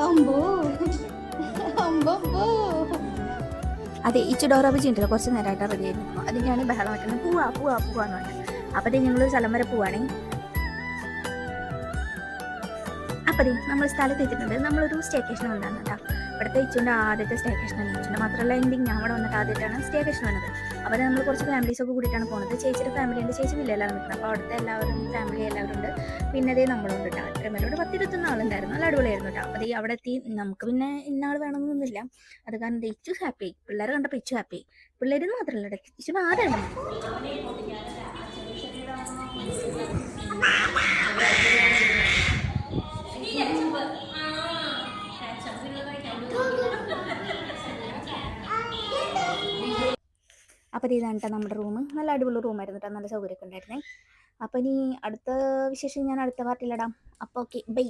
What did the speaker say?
അമ്പോ അമ്പോ. അതെ, ഈ ഡോറാബുജി ഉണ്ടല്ലോ കുറച്ച് നേരമായിട്ട് റെഡി ആയിരുന്നു. അതിൻ്റെയാണ് ബഹളം വെക്കുന്നത്, പോവാന്ന് പറഞ്ഞത്. അപ്പോഴത്തേ ഞങ്ങളൊരു സ്ഥലം വരെ പോവാണേ. അപ്പോൾ നമ്മൾ സ്ഥലത്ത് എത്തിയിട്ടുണ്ട്. നമ്മളൊരു സ്റ്റേക്കേഷൻ വന്നതാണ് കേട്ടോ. ഇവിടുത്തെ ഇച്ചുൻ്റെ ആദ്യത്തെ സ്റ്റേക്കേഷനാണ്. ഇച്ചുൻ്റെ മാത്രമല്ല എൻ്റെയും ഞാൻ അവിടെ വന്നിട്ട് ആദ്യമായിട്ടാണ് സ്റ്റേക്കേഷൻ വന്നത്. അപ്പോൾ നമ്മൾ കുറച്ച് ഫാമിലീസൊക്കെ കൂടിയിട്ടാണ് പോകുന്നത്. ചേച്ചിയുടെ ഫാമിലി ഉണ്ട്, ചേച്ചി വില്ലയിലാണ് നിൽക്കുന്നത്. അപ്പോൾ അവിടുത്തെ ഫാമിലി എല്ലാവരും ഉണ്ട്. പിന്നെ അതേ നമ്മളുണ്ട് കേട്ടോ. അത്രയും പേരോട് 10-21 ആളുണ്ടായിരുന്നു. നല്ല അടിപൊളിയായിരുന്നു കേട്ടോ. അപ്പോൾ അവിടെ എത്തി. നമുക്ക് പിന്നെ ഇന്നാൾ വേണമെന്നൊന്നുമില്ല. അത് കാരണം ഇച്ചു ഹാപ്പി ആയി. പിള്ളേരെ കണ്ടപ്പോൾ ഇച്ചു ഹാപ്പി ആയി. പിള്ളേരെന്ന് മാത്രമല്ല ഇച്ചു ആരാണ്. അപ്പോൾ ഇതാണ് കേട്ടോ നമ്മുടെ റൂം. നല്ല അടിപൊളി റൂമായിരുന്നു കേട്ടോ. നല്ല സൗകര്യമൊക്കെ ഉണ്ടായിരുന്നേ. അപ്പോൾ ഇനി അടുത്ത വിശേഷം ഞാൻ അടുത്ത പാർട്ടിയിലിടാം. അപ്പോൾ ഓക്കെ, ബൈ.